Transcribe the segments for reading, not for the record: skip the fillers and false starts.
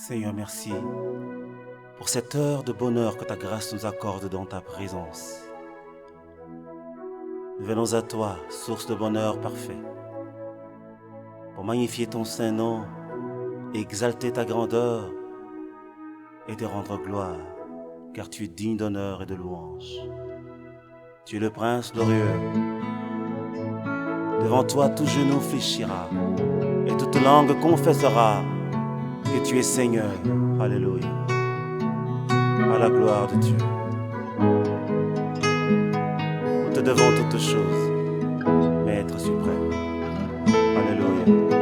Seigneur, merci pour cette heure de bonheur que ta grâce nous accorde dans ta présence. Nous venons à toi, source de bonheur parfait, pour magnifier ton saint nom, exalter ta grandeur et te rendre gloire, car tu es digne d'honneur et de louange. Tu es le prince glorieux. Devant toi, tout genou fléchira et toute langue confessera que tu es Seigneur. Alléluia. À la gloire de Dieu. Nous te devons toutes choses, Maître suprême. Alléluia.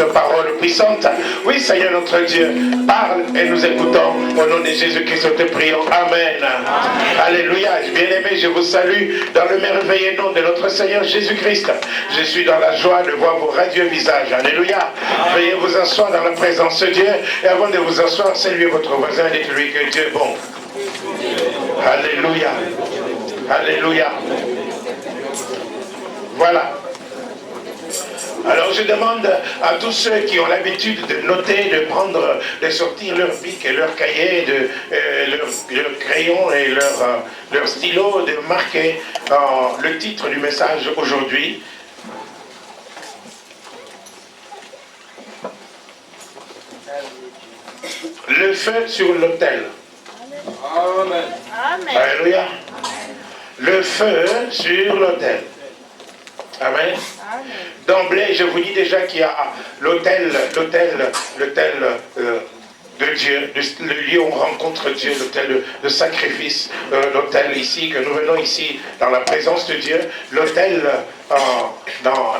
toute parole puissante. Oui, Seigneur notre Dieu, parle et nous écoutons. Au nom de Jésus-Christ, nous te prions. Amen. Alléluia. Bien-aimés, je vous salue dans le merveilleux nom de notre Seigneur Jésus-Christ. Je suis dans la joie de voir vos radieux visages. Alléluia. Veuillez vous asseoir dans la présence de Dieu. Et avant de vous asseoir, saluez votre voisin et dites-lui que Dieu est bon. Alléluia. Alléluia. Voilà. Alors je demande à tous ceux qui ont l'habitude de noter, de prendre, de sortir leur bic et leur cahier, leur crayon et leur stylo, de marquer le titre du message aujourd'hui. Le feu sur l'autel. Amen. Alléluia. Le feu sur l'autel. Amen. D'emblée, je vous dis déjà qu'il y a l'autel de Dieu, le lieu où on rencontre Dieu, l'autel de sacrifice, l'autel ici, que nous venons ici dans la présence de Dieu, l'autel dans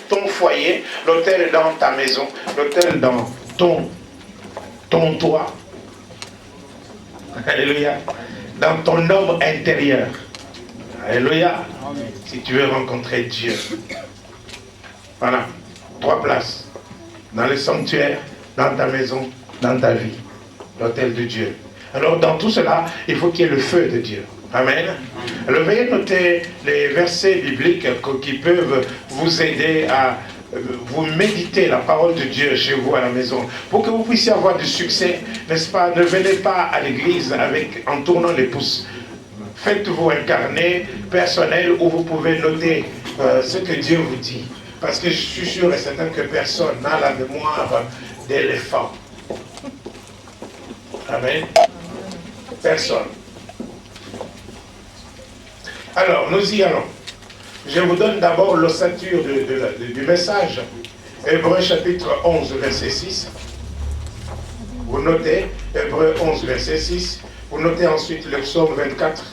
ton foyer, l'autel dans ta maison, l'autel dans ton toit. Alléluia. Dans ton homme intérieur. Alléluia. Si tu veux rencontrer Dieu. Voilà. 3 places. Dans le sanctuaire, dans ta maison, dans ta vie. L'autel de Dieu. Alors dans tout cela, il faut qu'il y ait le feu de Dieu. Amen. Alors veuillez noter les versets bibliques qui peuvent vous aider à vous méditer la parole de Dieu chez vous à la maison. Pour que vous puissiez avoir du succès, n'est-ce pas? Ne venez pas à l'église en tournant les pouces. Faites-vous un carnet personnel où vous pouvez noter ce que Dieu vous dit. Parce que je suis sûr et certain que personne n'a la mémoire d'éléphant. Amen. Personne. Alors, nous y allons. Je vous donne d'abord l'ossature du message. Hébreux chapitre 11, verset 6. Vous notez Hébreux 11, verset 6. Vous notez ensuite le psaume 24,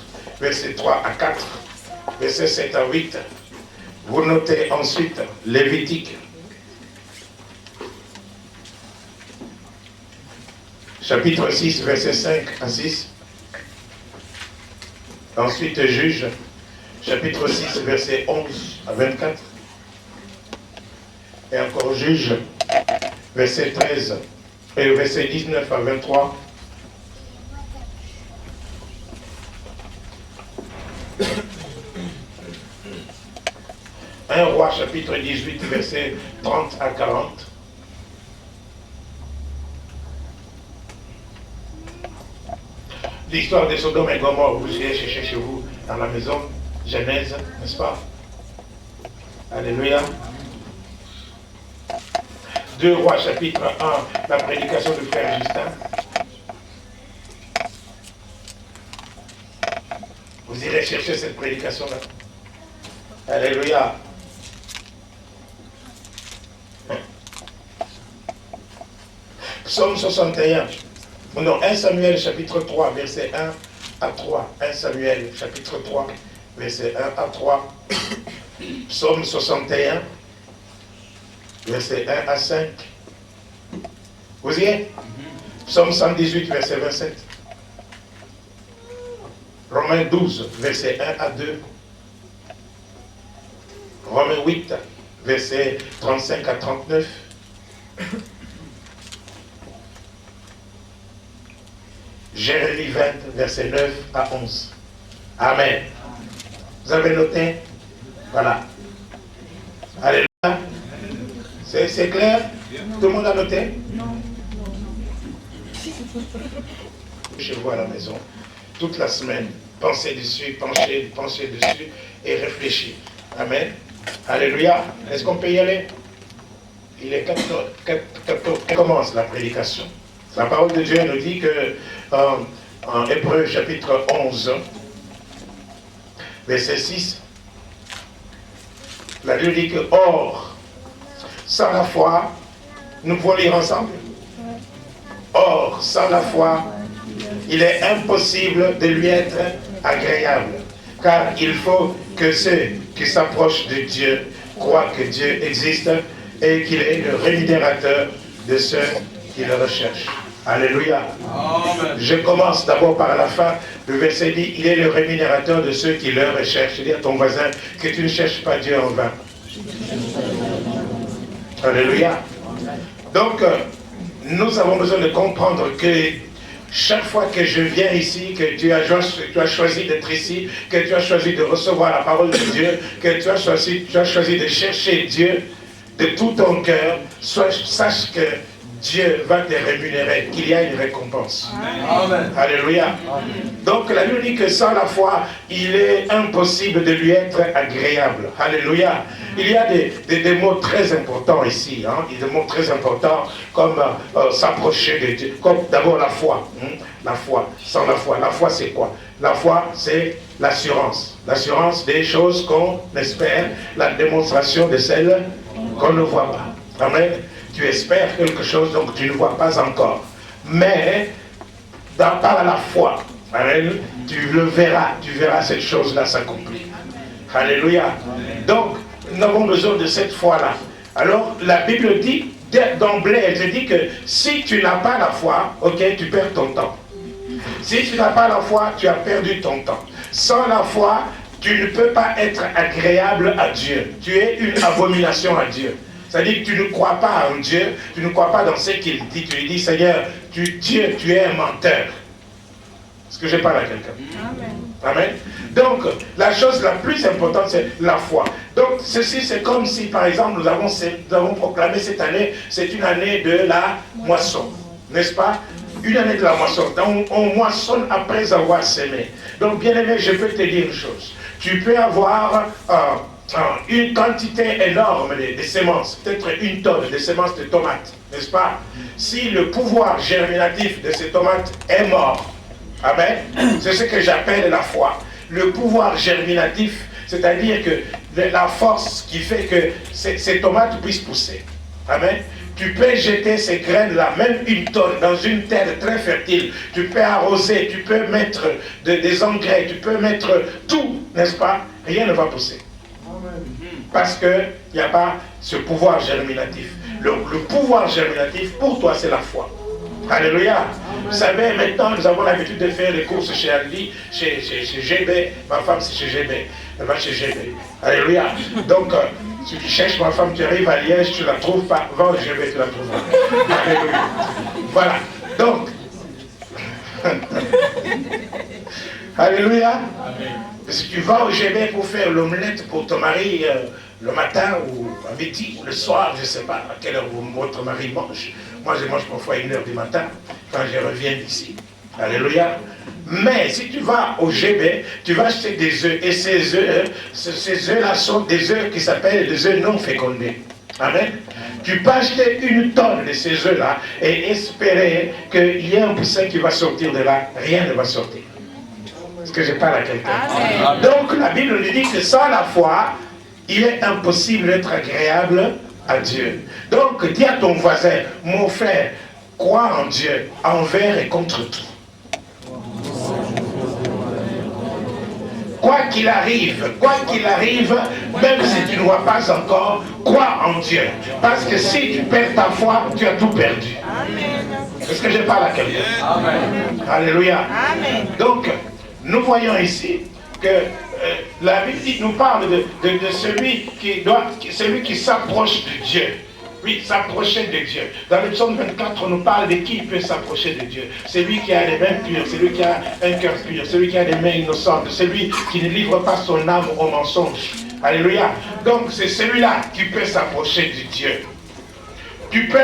verset 3 à 4, verset 7 à 8. Vous notez ensuite Lévitique, chapitre 6, verset 5 à 6. Ensuite Juge, chapitre 6, verset 11 à 24. Et encore Juge, verset 13 et verset 19 à 23. Un roi, chapitre 18, verset 30 à 40. L'histoire de Sodome et Gomorrhe, vous irez chercher chez vous dans la maison, Genèse, n'est-ce pas? Alléluia. 2 Rois, chapitre 1, la prédication du frère Justin. Vous irez chercher cette prédication-là. Alléluia. Psaume 61. Non, 1 Samuel chapitre 3, verset 1 à 3. 1 Samuel chapitre 3, verset 1 à 3. Psaume 61, verset 1 à 5. Vous y êtes? Psaume 118, verset 27. Romains 12, verset 1 à 2. Romains 8, verset 35 à 39. Jérémie 20, verset 9 à 11. Amen. Vous avez noté? Voilà. Alléluia. C'est clair? Tout le monde a noté? Non. Chez vous à la maison, toute la semaine, pensez dessus, pensez dessus et réfléchissez. Amen. Alléluia. Est-ce qu'on peut y aller? Il est 14. Commence la prédication. La parole de Dieu nous dit que en Hébreux chapitre 11, verset 6, la Bible dit que or, sans la foi, nous pouvons lire ensemble. Or, sans la foi, il est impossible de lui être agréable, car il faut que ceux qui s'approchent de Dieu croient que Dieu existe et qu'il est le rémunérateur de ceux qui le recherchent. Alléluia. Amen. Je commence d'abord par la fin. Le verset dit, il est le rémunérateur de ceux qui le recherchent. Dis à ton voisin que tu ne cherches pas Dieu en vain. Alléluia. Donc, nous avons besoin de comprendre que chaque fois que je viens ici, que tu as choisi d'être ici, que tu as choisi de recevoir la parole de Dieu, que tu as choisi de chercher Dieu de tout ton cœur, sache que Dieu va te rémunérer, qu'il y a une récompense. Amen. Alléluia. Amen. Donc la Bible dit que sans la foi, il est impossible de lui être agréable. Alléluia. Il y a des mots très importants ici. Des mots très importants comme s'approcher de Dieu. Comme d'abord la foi. La foi. Sans la foi. La foi c'est quoi? La foi c'est l'assurance. L'assurance des choses qu'on espère. La démonstration de celles qu'on ne voit pas. Amen. Tu espères quelque chose, donc tu ne vois pas encore. Mais, par la foi, tu le verras, tu verras cette chose-là s'accomplir. Alléluia. Donc, nous avons besoin de cette foi-là. Alors, la Bible dit, d'emblée, elle te dit que si tu n'as pas la foi, ok, tu perds ton temps. Si tu n'as pas la foi, tu as perdu ton temps. Sans la foi, tu ne peux pas être agréable à Dieu. Tu es une abomination à Dieu. C'est-à-dire que tu ne crois pas en Dieu, tu ne crois pas dans ce qu'il dit. Tu lui dis, Seigneur, Dieu, tu es un menteur. Est-ce que je parle à quelqu'un? Amen. Amen. Donc, la chose la plus importante, c'est la foi. Donc, ceci, c'est comme si, par exemple, nous avons proclamé cette année, c'est une année de la moisson. N'est-ce pas? Une année de la moisson. Donc, on moissonne après avoir semé. Donc, bien aimé, je peux te dire une chose. Tu peux avoir une quantité énorme de semences, peut-être une tonne de semences de tomates, n'est-ce pas? Si le pouvoir germinatif de ces tomates est mort, amen, c'est ce que j'appelle la foi. Le pouvoir germinatif, c'est-à-dire que la force qui fait que ces tomates puissent pousser. Amen. Tu peux jeter ces graines-là, même une tonne, dans une terre très fertile. Tu peux arroser, tu peux mettre des engrais, tu peux mettre tout, n'est-ce pas? Rien ne va pousser. Parce qu'il n'y a pas ce pouvoir germinatif. Le pouvoir germinatif, pour toi, c'est la foi. Alléluia. Vous savez, maintenant, nous avons l'habitude de faire les courses chez Aldi, chez GB. Ma femme, c'est chez GB. Elle va chez GB. Alléluia. Donc, si tu cherches ma femme, tu arrives à Liège, tu ne la trouves pas. Va au GB, tu la trouveras. Alléluia. Voilà. Donc, alléluia. Si tu vas au GB pour faire l'omelette pour ton mari le matin ou à midi ou le soir, je ne sais pas à quelle heure votre mari mange. Moi, je mange parfois à 1h du matin quand je reviens d'ici. Alléluia. Mais si tu vas au GB, tu vas acheter des œufs. Et ces œufs-là sont des œufs qui s'appellent des œufs non fécondés. Amen. Tu peux acheter une tonne de ces œufs-là et espérer qu'il y ait un poussin qui va sortir de là. Rien ne va sortir. Est-ce que je parle à quelqu'un? Donc la Bible nous dit que sans la foi, il est impossible d'être agréable à Dieu. Donc dis à ton voisin, mon frère, crois en Dieu, envers et contre tout. Quoi qu'il arrive, même si tu ne vois pas encore, crois en Dieu. Parce que si tu perds ta foi, tu as tout perdu. Est-ce que je parle à quelqu'un? Alléluia. Amen. Donc, nous voyons ici que la Bible nous parle de celui qui s'approche de Dieu. Oui, s'approcher de Dieu. Dans le psaume 24, on nous parle de qui peut s'approcher de Dieu. Celui qui a les mains pures, celui qui a un cœur pur, celui qui a des mains innocentes, celui qui ne livre pas son âme au mensonge. Alléluia. Donc c'est celui-là qui peut s'approcher de Dieu. Tu peux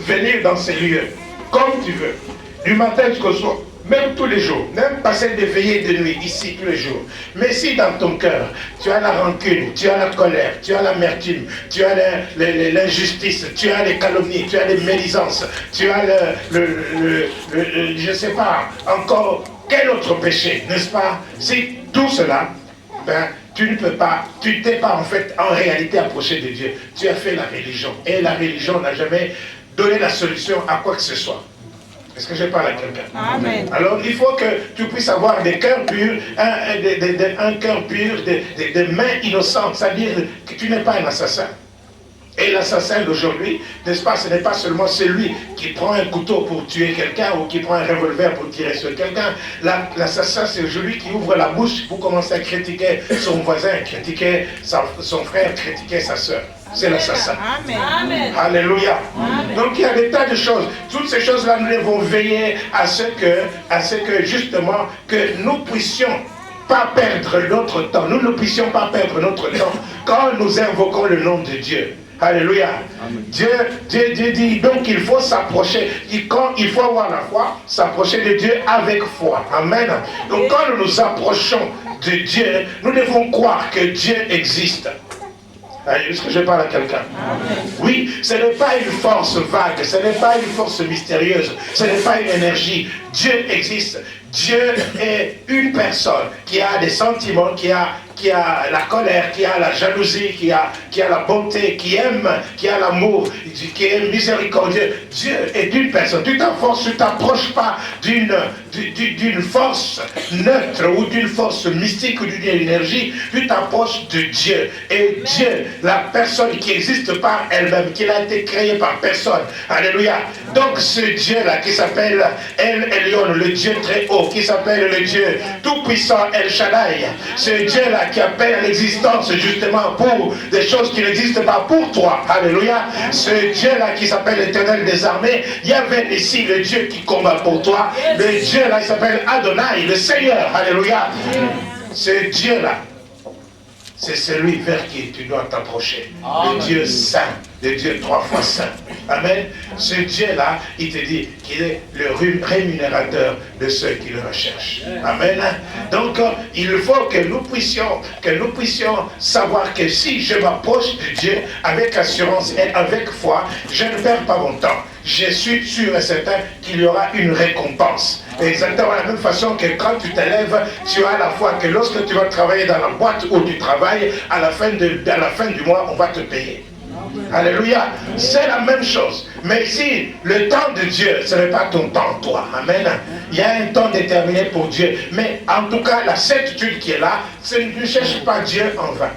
venir dans ces lieux comme tu veux, du matin jusqu'au soir. Même tous les jours, même passer des veillées de nuit, ici tous les jours. Mais si dans ton cœur, tu as la rancune, tu as la colère, tu as l'amertume, tu as l'injustice, tu as les calomnies, tu as les médisances, tu as je ne sais pas, encore quel autre péché, n'est-ce pas? Si tout cela, ben, tu ne peux pas, tu t'es pas en fait, en réalité approché de Dieu. Tu as fait la religion. Et la religion n'a jamais donné la solution à quoi que ce soit. Est-ce que je parle à quelqu'un? Amen. Alors il faut que tu puisses avoir des cœurs purs, un cœur pur, des mains innocentes, c'est-à-dire que tu n'es pas un assassin. Et l'assassin d'aujourd'hui, n'est-ce pas, ce n'est pas seulement celui qui prend un couteau pour tuer quelqu'un ou qui prend un revolver pour tirer sur quelqu'un. L'assassin, c'est celui qui ouvre la bouche pour commencer à critiquer son voisin, critiquer son frère, critiquer sa soeur. C'est l'assassin. Amen. Alléluia. Amen. Donc il y a des tas de choses. Toutes ces choses-là, nous devons veiller à ce que justement, que nous puissions pas perdre notre temps. Nous ne puissions pas perdre notre temps quand nous invoquons le nom de Dieu. Alléluia. Dieu dit donc il faut s'approcher. Quand il faut avoir la foi, s'approcher de Dieu avec foi. Amen. Donc quand nous nous approchons de Dieu, nous devons croire que Dieu existe. Est-ce que je parle à quelqu'un? Oui, ce n'est pas une force vague, ce n'est pas une force mystérieuse, ce n'est pas une énergie. Dieu existe. Dieu est une personne qui a des sentiments, qui a la colère, qui a la jalousie, qui a la bonté, qui aime, qui a l'amour, qui est miséricordieux. Dieu est une personne. Tu t'approches pas d'une force neutre ou d'une force mystique ou d'une énergie. Tu t'approches de Dieu. Et Dieu, la personne qui existe par elle-même, qui n'a été créée par personne. Alléluia. Donc ce Dieu-là qui s'appelle El Elyon, le Dieu très haut, qui s'appelle le Dieu tout-puissant El Shaddai. Ce Dieu-là qui appelle à l'existence justement pour des choses qui n'existent pas pour toi. Alléluia. Ce Dieu-là qui s'appelle l'Éternel des armées. Il y avait ici le Dieu qui combat pour toi. Le Dieu-là, il s'appelle Adonai, le Seigneur. Alléluia. Ce Dieu-là, c'est celui vers qui tu dois t'approcher. Le Dieu saint, le Dieu 3 fois saint. Amen. Ce Dieu-là, il te dit qu'il est le rémunérateur de ceux qui le recherchent. Amen. Donc, il faut que nous puissions savoir que si je m'approche de Dieu avec assurance et avec foi, je ne perds pas mon temps. Je suis sûr et certain qu'il y aura une récompense. Exactement de la même façon que quand tu t'élèves, tu as la foi que lorsque tu vas travailler dans la boîte où tu travailles, à la fin du mois, on va te payer. Alléluia. C'est la même chose. Mais ici, le temps de Dieu, ce n'est pas ton temps, toi. Amen. Il y a un temps déterminé pour Dieu. Mais en tout cas, la certitude qui est là, ne cherche pas Dieu en vain.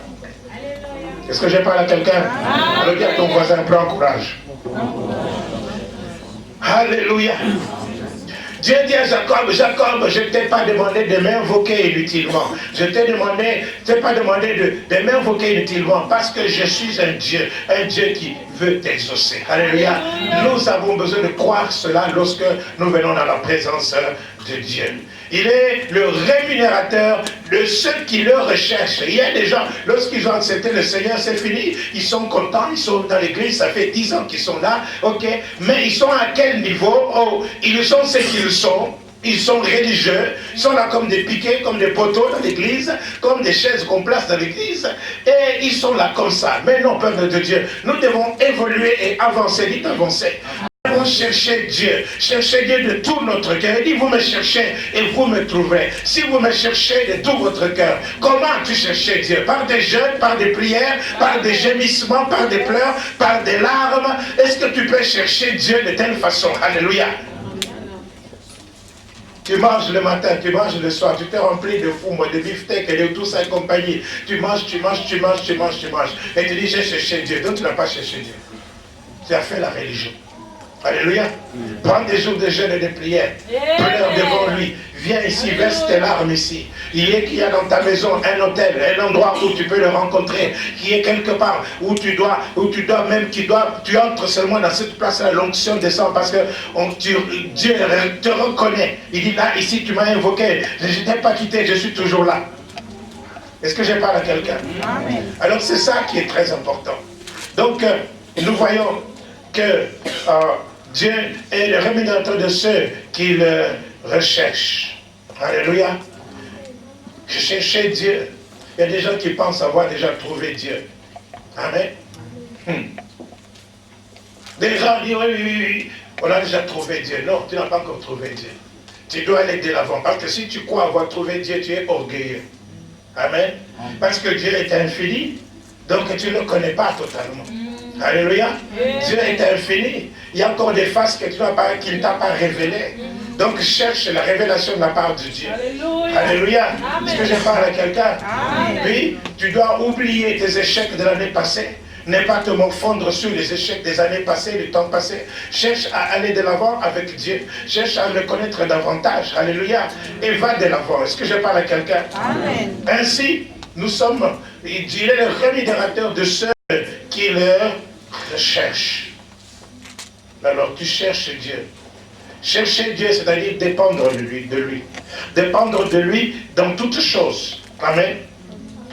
Est-ce que je parle à quelqu'un? Alors dis à ton voisin, prends courage. Alléluia. Dieu dit à Jacob, Jacob, je ne t'ai pas demandé de m'invoquer inutilement. Je ne t'ai pas demandé de m'invoquer inutilement parce que je suis un Dieu qui veut t'exaucer. Alléluia. Nous avons besoin de croire cela lorsque nous venons dans la présence de Dieu. Il est le rémunérateur de ceux qui le recherchent. Il y a des gens, lorsqu'ils ont accepté le Seigneur, c'est fini. Ils sont contents, ils sont dans l'église, ça fait 10 ans qu'ils sont là, ok. Mais ils sont à quel niveau? Oh, ils sont ce qu'ils sont. Ils sont religieux, ils sont là comme des piquets, comme des poteaux dans l'église, comme des chaises qu'on place dans l'église, et ils sont là comme ça. Mais non, peuple de Dieu, nous devons évoluer et avancer, dites avancer. Nous devons chercher Dieu de tout notre cœur. Il dit, vous me cherchez et vous me trouverez. Si vous me cherchez de tout votre cœur, comment tu cherches Dieu? Par des jeûnes, par des prières, par des gémissements, par des pleurs, par des larmes. Est-ce que tu peux chercher Dieu de telle façon? Alléluia. Tu manges le matin, tu manges le soir, tu te remplis de fumba, de beefsteak et de tout ça et compagnie. Tu manges. Et tu dis, j'ai cherché Dieu. Donc tu n'as pas cherché Dieu. Tu as fait la religion. Alléluia. Prends des jours de jeûne et de prière. Pleure devant lui. Viens ici, verse tes larmes ici. Il y a dans ta maison un hôtel, un endroit où tu peux le rencontrer, qui est quelque part où tu entres seulement dans cette place-là, l'onction descend parce que Dieu te reconnaît. Il dit là, ici, tu m'as invoqué. Je ne t'ai pas quitté, je suis toujours là. Est-ce que je parle à quelqu'un? Alors c'est ça qui est très important. Donc, nous voyons que Dieu est le rémunérateur de ceux qui le recherchent. Alléluia. Je cherchais Dieu. Il y a des gens qui pensent avoir déjà trouvé Dieu. Amen. Des gens disent, oui, on a déjà trouvé Dieu. Non, tu n'as pas encore trouvé Dieu. Tu dois aller de l'avant. Parce que si tu crois avoir trouvé Dieu, tu es orgueilleux. Amen. Parce que Dieu est infini, donc tu ne le connais pas totalement. Alléluia. Dieu est infini. Il y a encore des faces qu'il ne t'a pas révélées. Donc cherche la révélation de la part de Dieu. Alléluia. Est-ce que je parle à quelqu'un? Oui, tu dois oublier tes échecs de l'année passée. Ne pas te morfondre sur les échecs des années passées, du temps passé. Cherche à aller de l'avant avec Dieu. Cherche à le connaître davantage. Alléluia. Et va de l'avant. Est-ce que je parle à quelqu'un? Ainsi, nous sommes, il est le rémunérateur de ceux qui le recherchent. Alors tu cherches Dieu. Chercher Dieu, c'est-à-dire dépendre de lui. Dépendre de lui dans toutes choses. Amen.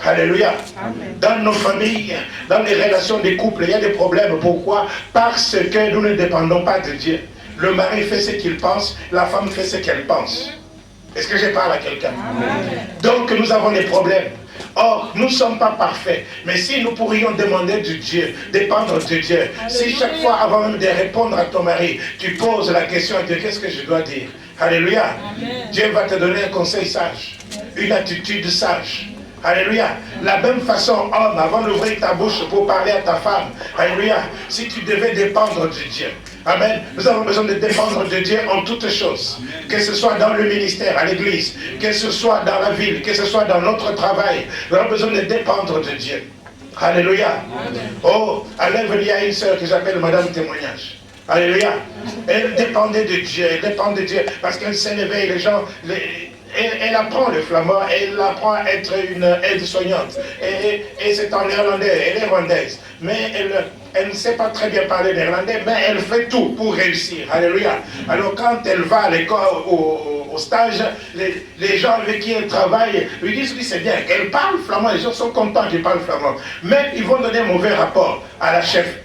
Alléluia. Amen. Dans nos familles, dans les relations des couples, il y a des problèmes. Pourquoi? Parce que nous ne dépendons pas de Dieu. Le mari fait ce qu'il pense, la femme fait ce qu'elle pense. Est-ce que je parle à quelqu'un? Donc nous avons des problèmes. Or, nous ne sommes pas parfaits. Mais si nous pourrions demander de Dieu, dépendre de Dieu, si chaque fois avant même de répondre à ton mari, tu poses la question à Dieu, qu'est-ce que je dois dire? Alléluia. Amen. Dieu va te donner un conseil sage, une attitude sage. Alléluia. La même façon, homme, avant d'ouvrir ta bouche pour parler à ta femme, alléluia, si tu devais dépendre de Dieu. Amen. Nous avons besoin de dépendre de Dieu en toutes choses. Que ce soit dans le ministère, à l'église, que ce soit dans la ville, que ce soit dans notre travail. Nous avons besoin de dépendre de Dieu. Alléluia. Amen. Oh, à l'œuvre, il y a une sœur que j'appelle Madame Témoignage. Alléluia. Elle dépendait de Dieu, elle dépend de Dieu. Parce qu'elle s'est levée, les gens... Elle apprend le flamand, elle apprend à être une aide-soignante. Et c'est en néerlandais, elle est rwandaise. Mais elle ne sait pas très bien parler néerlandais, mais elle fait tout pour réussir. Alléluia. Alors quand elle va à l'école, au stage, les gens avec qui elle travaille lui disent oui c'est bien, qu'elle parle flamand, les gens sont contents qu'elle parle flamand. Mais ils vont donner un mauvais rapport à la chef.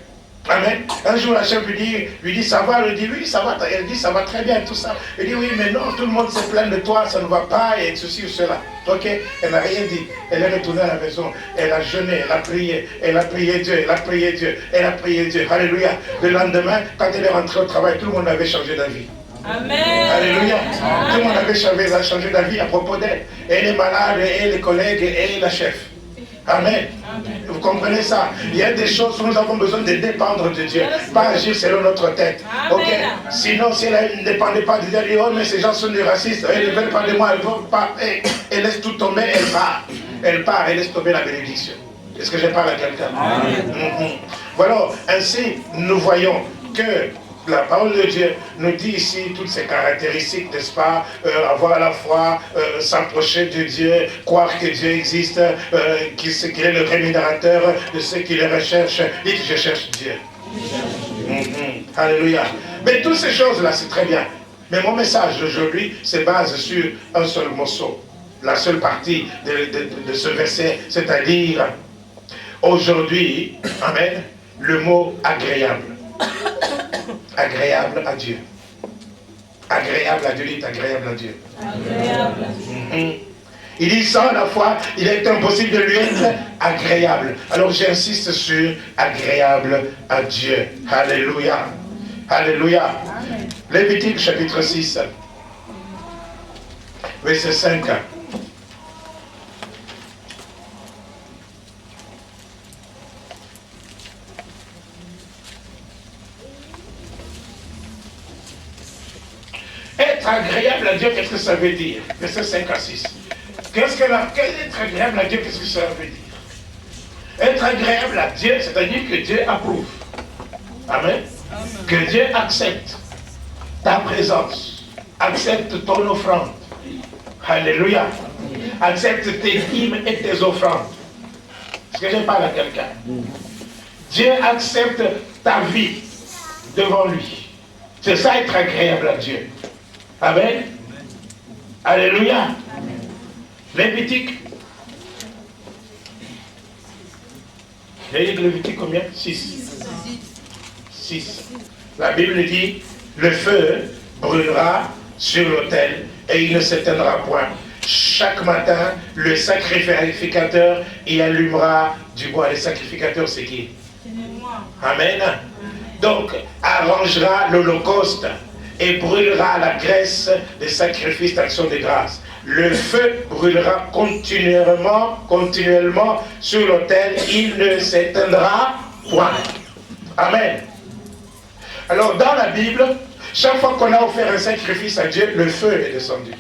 Amen. Un jour, la chef lui dit, ça va? Elle dit, oui, ça va. Elle dit, ça va très bien, tout ça. Elle dit, oui, mais non, tout le monde se plaint de toi, ça ne va pas, et ceci ou cela. Ok, elle n'a rien dit. Elle est retournée à la maison, elle a jeûné, elle a prié Dieu, elle a prié Dieu, elle a prié Dieu. Alléluia. Le lendemain, quand elle est rentrée au travail, tout le monde avait changé d'avis. Amen. Alléluia. Tout le monde avait changé d'avis à propos d'elle. Elle est malade, et les collègues, et la chef. Amen. Amen. Vous comprenez ça? Il y a des choses où nous avons besoin de dépendre de Dieu, pas agir selon notre tête. Ok? Sinon, si elle ne dépendait pas de Dieu, elle dit, oh mais ces gens sont des racistes, ils ne veulent pas de moi, ils ne veulent pas. Elle laisse tout tomber, elle part. Elle part, elle laisse tomber la bénédiction. Est-ce que je parle à quelqu'un? Voilà, ainsi nous voyons que la parole de Dieu nous dit ici toutes ces caractéristiques, n'est-ce pas? Avoir la foi, s'approcher de Dieu, croire que Dieu existe, qu'il est le rémunérateur de ceux qui le recherchent. Dites, je cherche Dieu. Alléluia. Mais toutes ces choses-là, c'est très bien. Mais mon message d'aujourd'hui se base sur un seul morceau. La seule partie de ce verset, c'est-à-dire, aujourd'hui, amen, le mot agréable. Agréable à Dieu. Agréable à Dieu, dites agréable à Dieu. Agréable. Il dit sans la foi, il est impossible de lui être agréable. Alors j'insiste sur agréable à Dieu. Alléluia. Alléluia. Lévitique chapitre 6, verset 5. Être agréable à Dieu, qu'est-ce que ça veut dire? Verset 5 à 6. Être agréable à Dieu, qu'est-ce que ça veut dire? Être agréable à Dieu, c'est-à-dire que Dieu approuve. Amen. Que Dieu accepte ta présence, accepte ton offrande. Alléluia. Accepte tes dîmes et tes offrandes. Est-ce que je parle à quelqu'un? Dieu accepte ta vie devant lui. C'est ça être agréable à Dieu. Amen. Alléluia. Lévitique. Lévitique combien? 6. 6. La Bible dit, le feu brûlera sur l'autel et il ne s'éteindra point. Chaque matin, le sacrificateur y allumera du bois. Le sacrificateur, c'est qui? Amen. Donc, arrangera l'holocauste et brûlera la graisse des sacrifices d'action de grâce. Le feu brûlera continuellement sur l'autel, il ne s'éteindra point. Amen. Alors dans la Bible, chaque fois qu'on a offert un sacrifice à Dieu, le feu est descendu.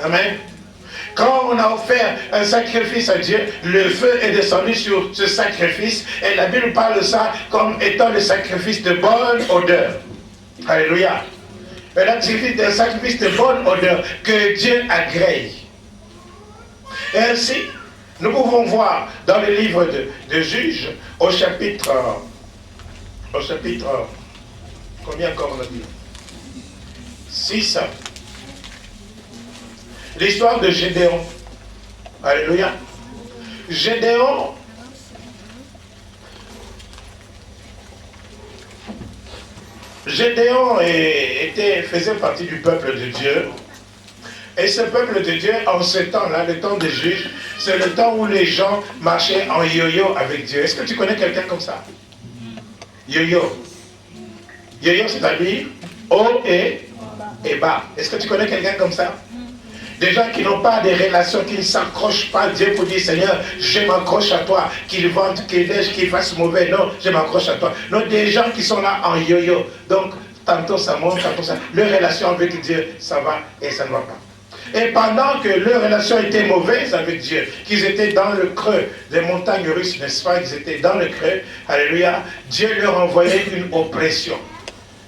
Amen. Quand on a offert un sacrifice à Dieu, le feu est descendu sur ce sacrifice. Et la Bible parle de ça comme étant le sacrifice de bonne odeur. Alléluia. Un sacrifice de bonne odeur que Dieu agrée. Et ainsi, nous pouvons voir dans le livre de Juges, au chapitre, combien encore on a dit 6. L'histoire de Gédéon. Alléluia. Gédéon faisait partie du peuple de Dieu. Et ce peuple de Dieu, en ce temps-là, le temps des juges, c'est le temps où les gens marchaient en yo-yo avec Dieu. Est-ce que tu connais quelqu'un comme ça? Yo-yo. Yo-yo, c'est-à-dire haut et bas. Est-ce que tu connais quelqu'un comme ça? Des gens qui n'ont pas de relations, qui ne s'accrochent pas à Dieu pour dire Seigneur, je m'accroche à toi, qu'il vente, qu'il neige, qu'il fasse mauvais. Non, je m'accroche à toi. Non, des gens qui sont là en yo-yo. Donc, tantôt ça monte, tantôt ça. Leur relation avec Dieu, ça va et ça ne va pas. Et pendant que leur relation était mauvaise avec Dieu, qu'ils étaient dans le creux des montagnes russes, n'est-ce pas, ils étaient dans le creux, alléluia, Dieu leur envoyait une oppression.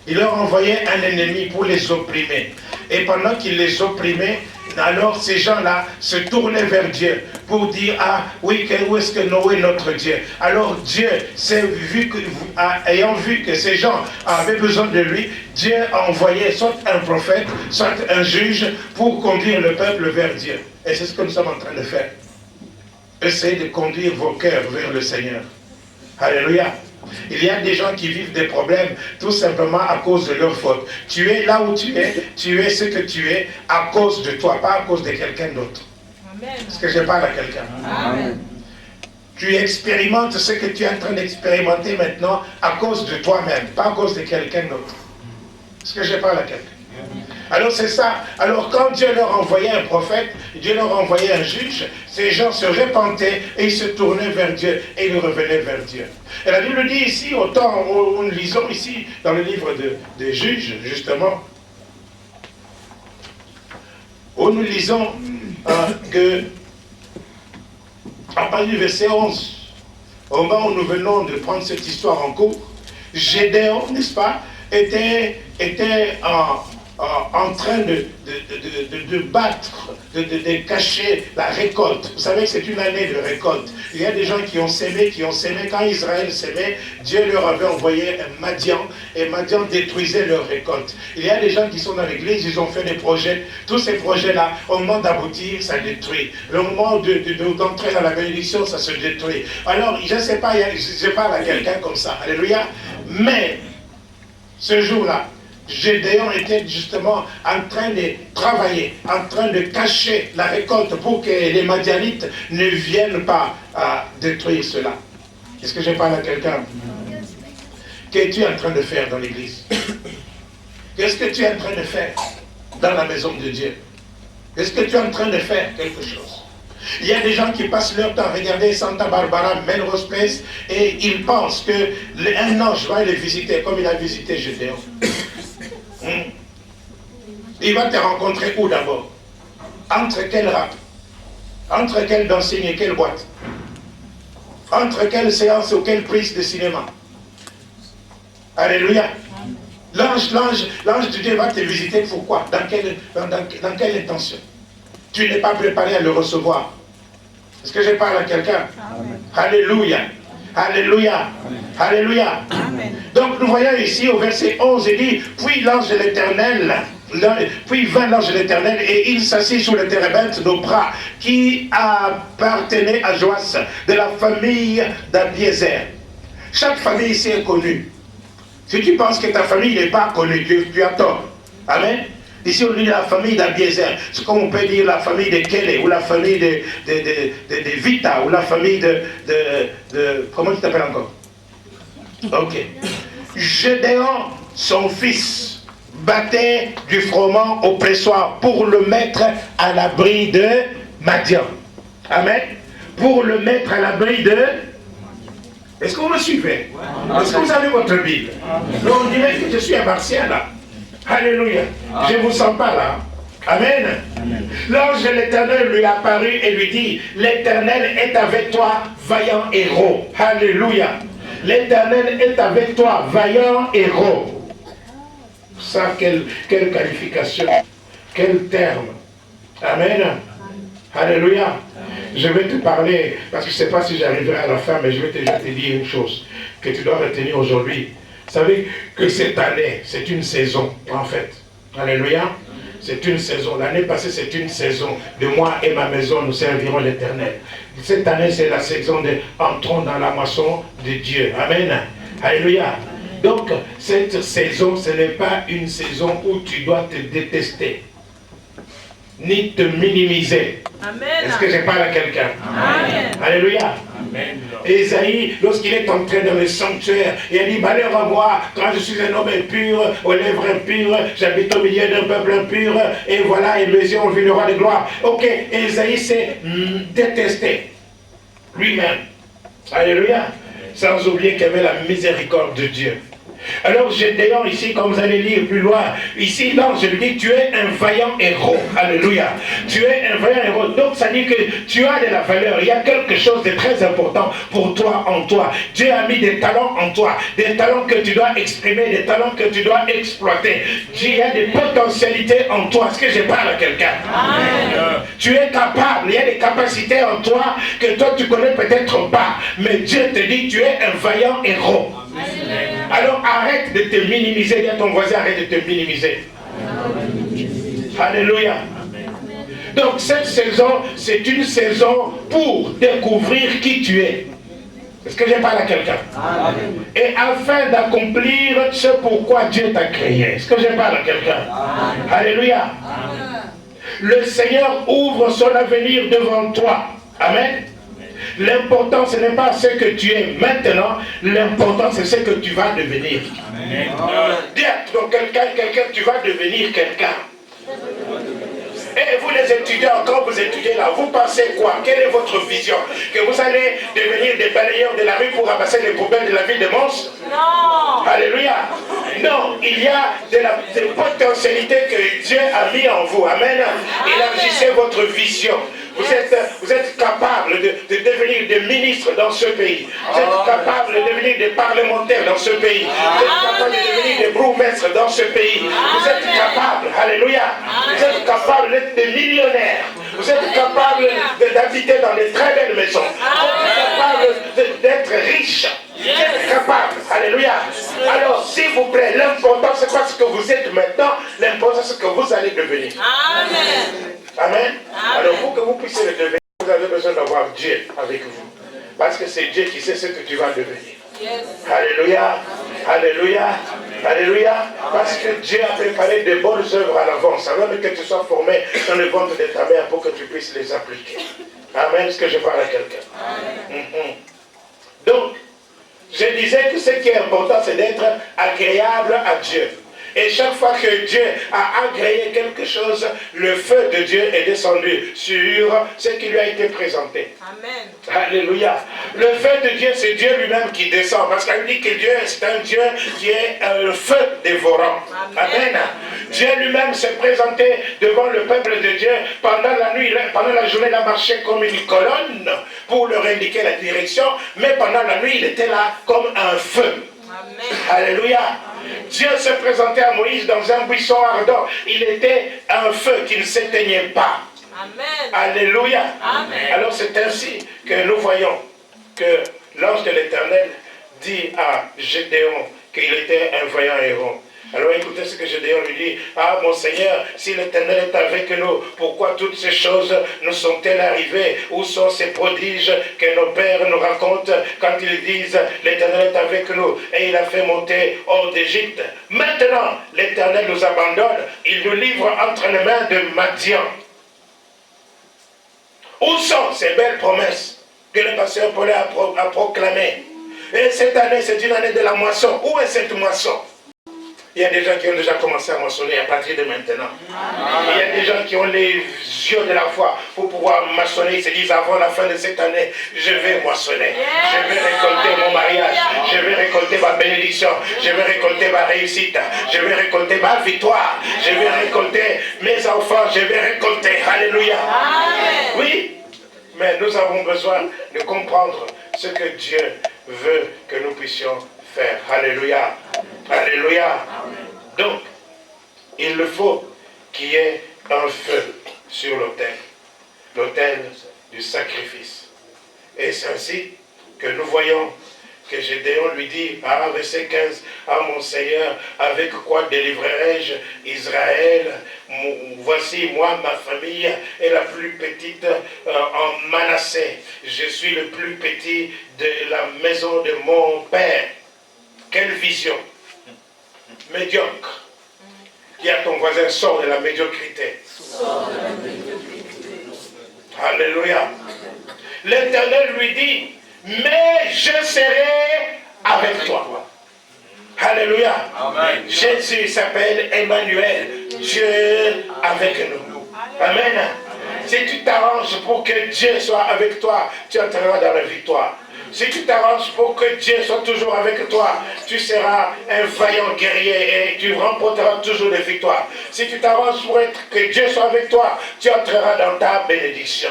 Il leur envoyait un ennemi pour les opprimer. Et pendant qu'il les opprimait, alors ces gens-là se tournaient vers Dieu pour dire, ah oui, où est-ce que Noé est notre Dieu? Alors Dieu, ayant vu que ces gens avaient besoin de lui, Dieu a envoyé soit un prophète, soit un juge pour conduire le peuple vers Dieu. Et c'est ce que nous sommes en train de faire. Essayez de conduire vos cœurs vers le Seigneur. Alléluia. Il y a des gens qui vivent des problèmes tout simplement à cause de leur faute. Tu es là où tu es ce que tu es à cause de toi, pas à cause de quelqu'un d'autre. Est-ce que je parle à quelqu'un? Amen. Tu expérimentes ce que tu es en train d'expérimenter maintenant à cause de toi-même, pas à cause de quelqu'un d'autre. Est-ce que je parle à quelqu'un? Alors c'est ça. Alors quand Dieu leur envoyait un prophète, Dieu leur envoyait un juge, ces gens se repentaient et ils se tournaient vers Dieu et ils revenaient vers Dieu. Et la Bible dit ici, autant nous lisons ici dans le livre des juges, justement, où nous lisons que, à partir du verset 11, au moment où nous venons de prendre cette histoire en cours, Gédéon, n'est-ce pas, était en train de battre, de cacher la récolte. Vous savez que c'est une année de récolte. Il y a des gens qui ont sémé. Quand Israël sémait, Dieu leur avait envoyé un Madian, et Madian détruisait leur récolte. Il y a des gens qui sont dans l'église, ils ont fait des projets. Tous ces projets-là, au moment d'aboutir, ça détruit. Le moment d'entrer dans la bénédiction, ça se détruit. Alors, je ne sais pas, je parle à quelqu'un comme ça. Alléluia. Mais, ce jour-là, Gédéon était justement en train de travailler, en train de cacher la récolte pour que les Madianites ne viennent pas détruire cela. Est-ce que je parle à quelqu'un? Qu'es-tu en train de faire dans l'église? Qu'est-ce que tu es en train de faire dans la maison de Dieu? Est-ce que tu es en train de faire quelque chose? Il y a des gens qui passent leur temps à regarder Santa Barbara, Melrose Place, et ils pensent qu'un ange va les visiter comme il a visité Gédéon. Il va te rencontrer où d'abord? Entre quel rap? Entre quelle dancing et quelle boîte? Entre quelle séance ou quelle prise de cinéma? Alléluia. L'ange de Dieu va te visiter pourquoi? Dans quelle intention? Tu n'es pas préparé à le recevoir. Est-ce que je parle à quelqu'un? Alléluia. Alléluia. Alléluia. Amen. Donc nous voyons ici au verset 11, il dit, puis l'ange de l'Éternel, puis vint l'ange de l'Éternel et il s'assit sur le térébinthe d'Opra qui appartenait à Joas de la famille d'Abiézer. Chaque famille ici est connue. Si tu penses que ta famille n'est pas connue, tu as tort. Amen. Ici on dit la famille d'Abiézer. C'est comme on peut dire la famille de Kélé, ou la famille de Vita, ou la famille de comment tu t'appelles encore? Ok. Gédéon, son fils, battait du froment au pressoir pour le mettre à l'abri de Madian. Amen. Pour le mettre à l'abri de Est-ce que vous me suivez? Est-ce que vous avez votre Bible? Non, on dirait que je suis un martien là. Alléluia. Je ne vous sens pas là. Amen. L'ange de l'Éternel lui apparut et lui dit, l'Éternel est avec toi, vaillant héros. Alléluia. L'Éternel est avec toi, vaillant héros. Ça, quelle qualification, quel terme. Amen. Alléluia. Je vais te parler, parce que je ne sais pas si j'arriverai à la fin, mais je vais te dire une chose que tu dois retenir aujourd'hui. Vous savez que cette année, c'est une saison, en fait. Alléluia. C'est une saison. L'année passée, c'est une saison. De moi et ma maison, nous servirons l'Éternel. Cette année, c'est la saison de entrons dans la moisson de Dieu. Amen. Alléluia. Donc, cette saison, ce n'est pas une saison où tu dois te détester, ni te minimiser. Amen. Est-ce que je parle à quelqu'un? Alléluia. Amen. Ésaïe, lorsqu'il est entré dans le sanctuaire, il a dit, malheur à moi, quand je suis un homme impur, aux lèvres impures, j'habite au milieu d'un peuple impur, et voilà, et mes yeux ont vu le roi de gloire. Ok, Ésaïe s'est détesté lui-même. Alléluia. Sans oublier qu'il y avait la miséricorde de Dieu. Alors Gédéon ici, comme vous allez lire plus loin, ici l'ange lui dit, tu es un vaillant héros. Alléluia. Tu es un vaillant héros. Donc ça dit que tu as de la valeur. Il y a quelque chose de très important pour toi, en toi. Dieu a mis des talents en toi. Des talents que tu dois exprimer, des talents que tu dois exploiter. Il y a des potentialités en toi. Est-ce que je parle à quelqu'un? Tu es capable. Il y a des capacités en toi que toi tu connais peut-être pas. Mais Dieu te dit, tu es un vaillant héros. Alors arrête de te minimiser. Dis à ton voisin, arrête de te minimiser. Alléluia. Donc cette saison, c'est une saison pour découvrir qui tu es. Est-ce que je parle à quelqu'un? Et afin d'accomplir ce pourquoi Dieu t'a créé. Est-ce que je parle à quelqu'un? Alléluia. Le Seigneur ouvre son avenir devant toi. Amen. L'important, ce n'est pas ce que tu es maintenant, l'important, c'est ce que tu vas devenir. Dis à quelqu'un, tu vas devenir quelqu'un. Et vous les étudiants, quand vous étudiez là, vous pensez quoi? Quelle est votre vision? Que vous allez devenir des balayeurs de la rue pour ramasser les poubelles de la ville de Mons? Non. Alléluia. Non, il y a des potentialités que Dieu a mis en vous. Amen. Élargissez votre vision. Vous êtes capable de devenir des ministres dans ce pays. Vous êtes capable de devenir des parlementaires dans ce pays. Vous êtes capable de devenir des bourgmestres dans ce pays. Vous êtes capable, alléluia. Vous êtes capable d'être des millionnaires. Vous êtes capable d'habiter dans des très belles maisons. Vous êtes capable d'être riche. Vous êtes capable, alléluia. Alors, s'il vous plaît, l'important, c'est pas ce que vous êtes maintenant, l'important, c'est ce que vous allez devenir. Amen. Amen. Alors, pour que vous puissiez le devenir, vous avez besoin d'avoir Dieu avec vous. Parce que c'est Dieu qui sait ce que tu vas devenir. Yes. Alléluia. Alléluia. Alléluia. Parce que Dieu a préparé de bonnes œuvres à l'avance, avant que tu sois formé dans le ventre de ta mère pour que tu puisses les appliquer. Amen. Est-ce que je parle à quelqu'un? Donc, je disais que ce qui est important, c'est d'être agréable à Dieu. Et chaque fois que Dieu a agréé quelque chose, le feu de Dieu est descendu sur ce qui lui a été présenté. Amen. Alléluia. Le feu de Dieu, c'est Dieu lui-même qui descend. Parce qu'il dit que Dieu, c'est un Dieu qui est un feu dévorant. Amen. Amen. Dieu lui-même s'est présenté devant le peuple de Dieu pendant la nuit. Pendant la journée, il a marché comme une colonne pour leur indiquer la direction. Mais pendant la nuit, il était là comme un feu. Amen. Alléluia. Dieu se présentait à Moïse dans un buisson ardent. Il était un feu qui ne s'éteignait pas. Amen. Alléluia. Amen. Alors c'est ainsi que nous voyons que l'ange de l'Éternel dit à Gédéon qu'il était un vaillant héros. Alors écoutez ce que Gédéon lui dit. Ah mon Seigneur, si l'Éternel est avec nous, pourquoi toutes ces choses nous sont-elles arrivées? Où sont ces prodiges que nos pères nous racontent quand ils disent l'Éternel est avec nous et il a fait monter hors d'Égypte? Maintenant, l'Éternel nous abandonne, il nous livre entre les mains de Madian. Où sont ces belles promesses que le pasteur Paul a proclamées? Et cette année, c'est une année de la moisson. Où est cette moisson? Il y a des gens qui ont déjà commencé à moissonner à partir de maintenant. Il y a des gens qui ont les yeux de la foi pour pouvoir moissonner. Ils se disent avant la fin de cette année, je vais moissonner. Je vais récolter mon mariage. Je vais récolter ma bénédiction. Je vais récolter ma réussite. Je vais récolter ma victoire. Je vais récolter mes enfants. Je vais récolter. Alléluia. Oui, mais nous avons besoin de comprendre ce que Dieu veut que nous puissions faire. Alléluia. Alléluia. Donc, il le faut qu'il y ait un feu sur l'autel du sacrifice. Et c'est ainsi que nous voyons que Gédéon lui dit, verset 15, à mon Seigneur, avec quoi délivrerai-je Israël? Voici, moi, ma famille est la plus petite en Manassé. Je suis le plus petit de la maison de mon père. Quelle vision médiocre. Dis à ton voisin, sors de la médiocrité. Alléluia. L'Éternel lui dit, mais je serai avec toi. Alléluia. Amen. Jésus s'appelle Emmanuel, Dieu avec nous. Amen. Amen. Si tu t'arranges pour que Dieu soit avec toi, tu entreras dans la victoire. Si tu t'arranges pour que Dieu soit toujours avec toi, tu seras un vaillant guerrier et tu remporteras toujours des victoires. Si tu t'arranges pour que Dieu soit avec toi, tu entreras dans ta bénédiction.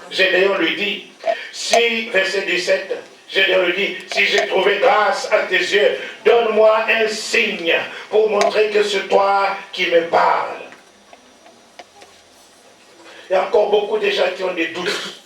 Gédéon lui dit, si, verset 17, Gédéon lui dit, si j'ai trouvé grâce à tes yeux, donne-moi un signe pour montrer que c'est toi qui me parles. Il y a encore beaucoup de gens qui ont des doutes.